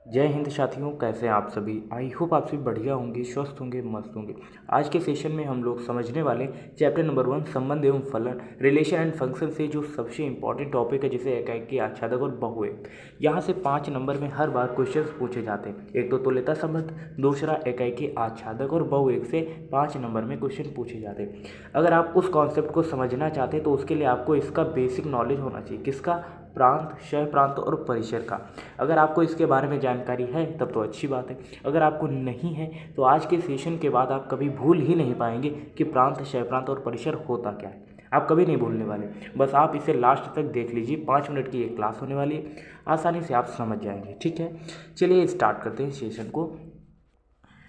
जय हिंद साथियों, कैसे हैं आप सभी। आई होप आप सभी बढ़िया होंगे, स्वस्थ होंगे, मस्त होंगे। आज के सेशन में हम लोग समझने वाले चैप्टर नंबर 1 संबंध एवं फलन, रिलेशन एंड फंक्शन से जो सबसे इंपॉर्टेंट टॉपिक है, जिसे एकाकी, आच्छादक और बहुएक। यहाँ से 5 नंबर में हर बार क्वेश्चंस पूछे जाते हैं। एक तो तुल्यता संबंध, दूसरा एकाकी, आच्छादक और बहुएक से 5 नंबर में क्वेश्चन पूछे जाते हैं। अगर आप उस कॉन्सेप्ट को समझना चाहते हैं तो उसके लिए आपको इसका बेसिक नॉलेज होना चाहिए। किसका? प्रांत, शह प्रांत और परिसर का। अगर आपको इसके बारे में जानकारी है तब तो अच्छी बात है। अगर आपको नहीं है तो आज के सेशन के बाद आप कभी भूल ही नहीं पाएंगे कि प्रांत, शह प्रांत और परिसर होता क्या है। आप कभी नहीं भूलने वाले। बस आप इसे लास्ट तक देख लीजिए। 5 मिनट की ये क्लास होने वाली है, आसानी से आप समझ जाएंगे। ठीक है, चलिए स्टार्ट करते हैं सेशन को।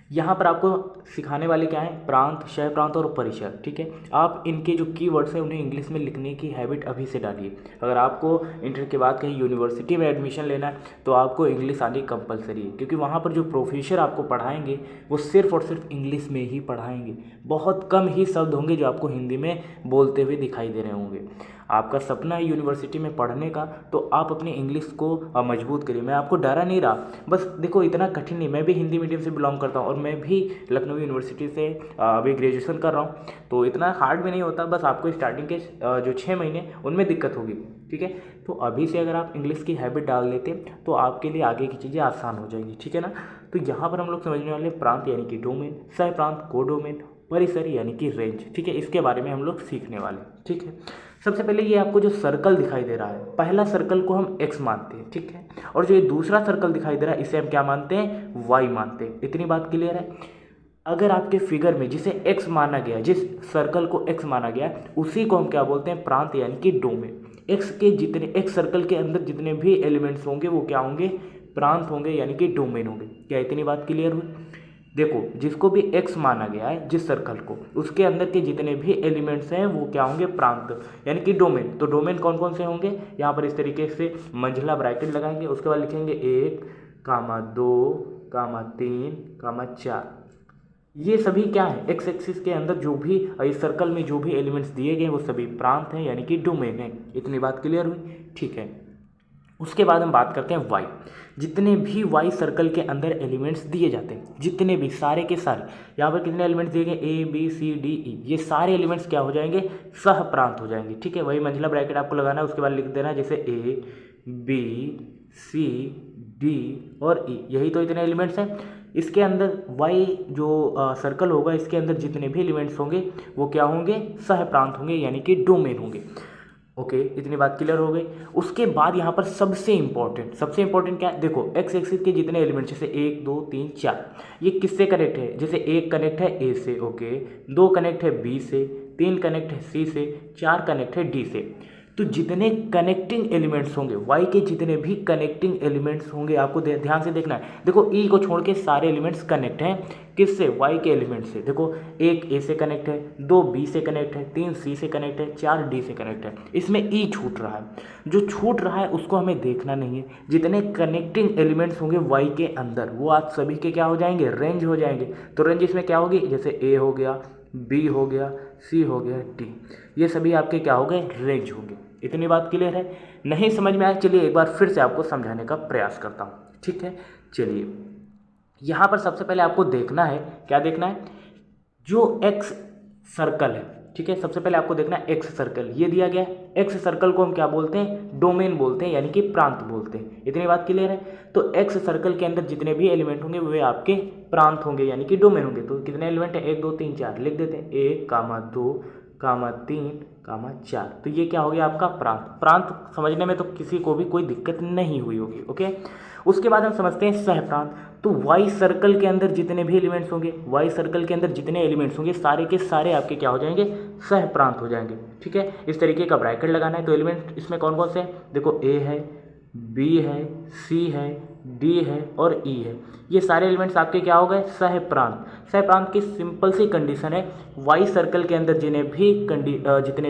यहाँ पर आपको सिखाने वाले क्या है? प्रांत, शह प्रांत और परिसर। ठीक है, आप इनके जो कीवर्ड्स हैं उन्हें इंग्लिश में लिखने की हैबिट अभी से डालिए। अगर आपको इंटर के बाद कहीं यूनिवर्सिटी में एडमिशन लेना है तो आपको इंग्लिश आनी कंपलसरी है, क्योंकि वहाँ पर जो प्रोफेसर आपको पढ़ाएंगे वो सिर्फ और सिर्फ इंग्लिश में ही पढ़ाएंगे। बहुत कम ही शब्द होंगे जो आपको हिंदी में बोलते हुए दिखाई दे रहे होंगे। आपका सपना है यूनिवर्सिटी में पढ़ने का, तो आप अपने इंग्लिश को मजबूत करिए। मैं आपको डरा नहीं रहा, बस देखो इतना कठिन नहीं। मैं भी हिंदी मीडियम से बिलोंग करता हूँ और मैं भी लखनऊ यूनिवर्सिटी से अभी ग्रेजुएशन कर रहा हूँ, तो इतना हार्ड भी नहीं होता। बस आपको स्टार्टिंग के जो 6 महीने उनमें दिक्कत होगी। ठीक है, तो अभी से अगर आप इंग्लिश की हैबिट डाल लेते तो आपके लिए आगे की चीज़ें आसान हो जाएंगी। ठीक है ना। तो यहाँ पर हम लोग समझने वाले प्रांत यानी कि डोमेन, सह प्रांत कोडोमेन, परिसर यानी कि रेंज। ठीक है, इसके बारे में हम लोग सीखने वाले। ठीक है, सबसे पहले ये आपको जो सर्कल दिखाई दे रहा है, पहला सर्कल को हम एक्स मानते हैं। ठीक है, और जो ये दूसरा सर्कल दिखाई दे रहा है इसे हम क्या मानते हैं? वाई मानते हैं। इतनी बात क्लियर है। अगर आपके फिगर में जिसे एक्स माना गया, जिस सर्कल को एक्स माना गया, उसी को हम क्या बोलते हैं? प्रांत यानी कि डोमेन। एक्स सर्कल के अंदर जितने भी एलिमेंट्स होंगे वो क्या होंगे? प्रांत होंगे यानी कि डोमेन होंगे। क्या इतनी बात क्लियर हुई? देखो, जिसको भी एक्स माना गया है, जिस सर्कल को, उसके अंदर के जितने भी एलिमेंट्स हैं वो क्या होंगे? प्रांत यानी कि डोमेन। तो डोमेन कौन कौन से होंगे? यहाँ पर इस तरीके से मंझला ब्रैकेट लगाएंगे, उसके बाद लिखेंगे 1, 2, 3, 4। ये सभी क्या है? एक्स एक्सिस के अंदर जो भी इस सर्कल में जो भी एलिमेंट्स दिए गए वो सभी प्रांत हैं यानी कि डोमेन है। इतनी बात क्लियर हुई? ठीक है, उसके बाद हम बात करते हैं वाई। जितने भी वाई सर्कल के अंदर एलिमेंट्स दिए जाते हैं, जितने भी, सारे के सारे, यहाँ पर कितने एलिमेंट्स दिए गए? A B C D E, ये सारे एलिमेंट्स क्या हो जाएंगे? सह प्रांत हो जाएंगे। ठीक है, वही मंझला ब्रैकेट आपको लगाना है, उसके बाद लिख देना जैसे ए बी सी डी और ई, यही तो इतने एलिमेंट्स हैं। इसके अंदर वाई जो सर्कल होगा, इसके अंदर जितने भी एलिमेंट्स होंगे वो क्या होंगे? सह प्रांत होंगे यानी कि डोमेन होंगे। ओके, इतनी बात क्लियर हो गई। उसके बाद यहाँ पर सबसे इंपॉर्टेंट क्या है? देखो, एक्स एक्सिस के जितने एलिमेंट्स, जैसे 1 2 3 4, ये किससे कनेक्ट है? जैसे 1 कनेक्ट है ए से, ओके, 2 कनेक्ट है बी से, 3 कनेक्ट है सी से, 4 कनेक्ट है डी से। तो जितने कनेक्टिंग एलिमेंट्स होंगे, वाई के जितने भी कनेक्टिंग एलिमेंट्स होंगे, आपको ध्यान से देखना है। देखो, ई को छोड़ के सारे एलिमेंट्स कनेक्ट हैं। किससे? वाई के एलिमेंट से। देखो, 1 ए से कनेक्ट है, 2 बी से कनेक्ट है, 3 सी से कनेक्ट है, 4 डी से कनेक्ट है। इसमें ई छूट रहा है। जो छूट रहा है उसको हमें देखना नहीं है। जितने कनेक्टिंग एलिमेंट्स होंगे वाई के अंदर, वो आप सभी के क्या हो जाएंगे? रेंज हो जाएंगे। तो रेंज इसमें क्या होगी? जैसे ए हो गया, बी हो गया, सी हो गया, डी, ये सभी आपके क्या हो गए? रेंज होंगे। इतनी बात क्लियर है? नहीं समझ में आया? चलिए एक बार फिर से आपको समझाने का प्रयास करता हूँ। ठीक है, चलिए यहाँ पर सबसे पहले आपको देखना है, क्या देखना है? जो एक्स सर्कल है, ठीक है, सबसे पहले आपको देखना है एक्स सर्कल, ये दिया गया है। एक्स सर्कल को हम क्या बोलते हैं? डोमेन बोलते हैं यानी कि प्रांत बोलते हैं। इतनी बात क्लियर है? तो एक्स सर्कल के अंदर जितने भी एलिमेंट होंगे वे आपके प्रांत होंगे यानी कि डोमेन होंगे। तो कितने एलिमेंट है? 1 2 3 4, लिख देते हैं 1 2 3 4। तो ये क्या हो गया? आपका प्रांत। प्रांत समझने में तो किसी को भी कोई दिक्कत नहीं हुई होगी। ओके, उसके बाद हम समझते हैं सह प्रांत। तो वाई सर्कल के अंदर जितने भी एलिमेंट्स होंगे, वाई सर्कल के अंदर जितने एलिमेंट्स होंगे, सारे के सारे आपके क्या हो जाएंगे? सह प्रांत हो जाएंगे। ठीक है, इस तरीके का ब्रैकेट लगाना है। तो एलिमेंट इसमें कौन कौन से हैं? देखो, ए है, बी है, सी है, डी है और ई है। ये सारे एलिमेंट्स आपके क्या हो गए? सह प्रांत। सह प्रांत की सिंपल सी कंडीशन है, वाई सर्कल के अंदर जितने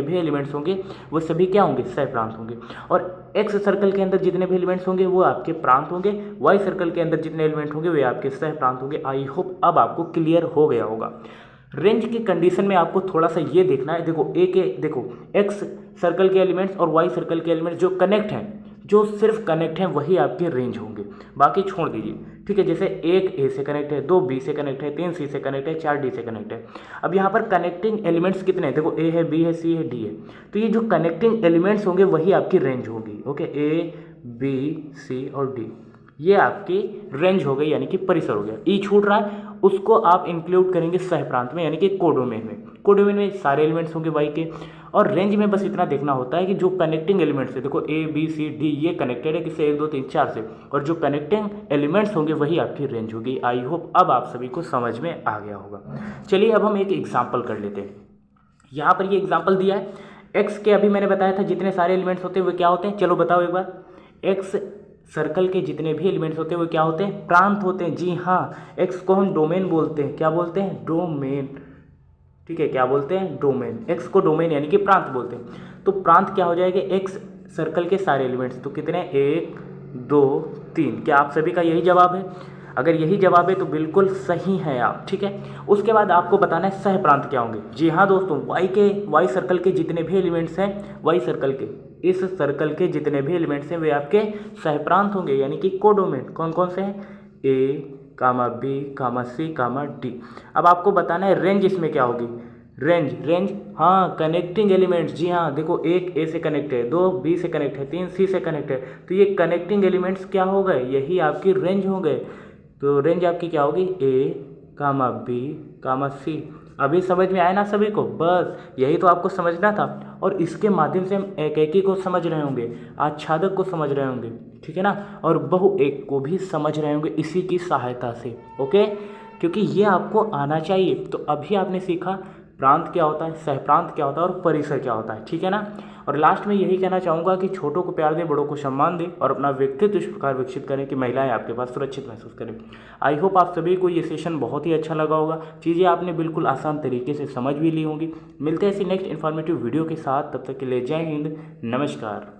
भी एलिमेंट्स होंगे वो सभी क्या होंगे? सह प्रांत होंगे। और एक्स सर्कल के अंदर जितने भी एलिमेंट्स होंगे वो आपके प्रांत होंगे। वाई सर्कल के अंदर जितने एलिमेंट होंगे वे आपके सह प्रांत होंगे। आई होप अब आपको क्लियर हो गया होगा। रेंज की कंडीशन में आपको थोड़ा सा ये देखना है। देखो, देखो एक्स सर्कल के एलिमेंट्स और वाई सर्कल के एलिमेंट्स जो कनेक्ट हैं, जो सिर्फ कनेक्ट हैं वही आपके रेंज होंगे, बाकी छोड़ दीजिए। ठीक है, जैसे 1 ए से कनेक्ट है, 2 बी से कनेक्ट है, 3 सी से कनेक्ट है, 4 डी से कनेक्ट है। अब यहाँ पर कनेक्टिंग एलिमेंट्स कितने हैं? देखो ए है, बी है, सी है, डी है। तो ये जो कनेक्टिंग एलिमेंट्स होंगे वही आपकी रेंज होगी। ओके, ए बी सी और डी, ये आपकी रेंज हो गई, यानी कि परिसर हो गया। ई छूट रहा है, उसको आप इंक्लूड करेंगे सहप्रांत में, यानी कि कोडोमेन में। कोडोमेन में सारे एलिमेंट्स होंगे वाई के। और रेंज में बस इतना देखना होता है कि जो कनेक्टिंग एलिमेंट्स है, देखो ए बी सी डी, ये कनेक्टेड है किससे? 1 2 3 4 से, और जो कनेक्टिंग एलिमेंट्स होंगे वही आपकी रेंज होगी। आई होप अब आप सभी को समझ में आ गया होगा। चलिए अब हम एक एग्जाम्पल कर लेते हैं। यहाँ पर ये एग्जाम्पल दिया है, एक्स के अभी मैंने बताया था जितने सारे एलिमेंट्स होते हैं वो क्या होते हैं, चलो बताओ एक बार। एक्स सर्कल के जितने भी एलिमेंट्स होते हैं वो क्या होते हैं? प्रांत होते हैं। जी हाँ, एक्स को हम डोमेन बोलते हैं। क्या बोलते हैं? डोमेन। ठीक है, क्या बोलते हैं? डोमेन। एक्स को डोमेन यानी कि प्रांत बोलते हैं। तो प्रांत क्या हो जाएगा? एक्स सर्कल के सारे एलिमेंट्स। तो कितने? 1 2 3। क्या आप सभी का यही जवाब है? अगर यही जवाब है तो बिल्कुल सही है आप। ठीक है, उसके बाद आपको बताना है सह प्रांत क्या होंगे। जी हाँ दोस्तों, वाई सर्कल के जितने भी एलिमेंट्स हैं, वाई सर्कल के, इस सर्कल के जितने भी एलिमेंट्स हैं वे आपके सहप्रांत होंगे, यानी कि कोडोमेन। कौन कौन से हैं? ए कामा बी कामा सी कामा डी। अब आपको बताना है रेंज इसमें क्या होगी। रेंज हाँ, कनेक्टिंग एलिमेंट्स। जी हाँ, देखो 1 ए से कनेक्ट है, 2 बी से कनेक्ट है, 3 सी से कनेक्ट है। तो ये कनेक्टिंग एलिमेंट्स क्या हो गए? यही आपकी रेंज हो गए। तो रेंज आपकी क्या होगी? ए कामा बी कामा सी। अभी समझ में आया ना सभी को? बस यही तो आपको समझना था। और इसके माध्यम से हम एकैकी को समझ रहे होंगे, आच्छादक को समझ रहे होंगे, ठीक है ना, और बहु एक को भी समझ रहे होंगे इसी की सहायता से। ओके, क्योंकि ये आपको आना चाहिए। तो अभी आपने सीखा प्रांत क्या होता है, सहप्रांत क्या होता है और परिसर क्या होता है। ठीक है ना। और लास्ट में यही कहना चाहूँगा कि छोटों को प्यार दें, बड़ों को सम्मान दें, और अपना व्यक्तित्व इस प्रकार विकसित करें कि महिलाएं आपके पास सुरक्षित महसूस करें। आई होप आप सभी को ये सेशन बहुत ही अच्छा लगा होगा। चीज़ें आपने बिल्कुल आसान तरीके से समझ भी ली होंगी। मिलते हैं ऐसी नेक्स्ट इन्फॉर्मेटिव वीडियो के साथ, तब तक के लिए जय हिंद, नमस्कार।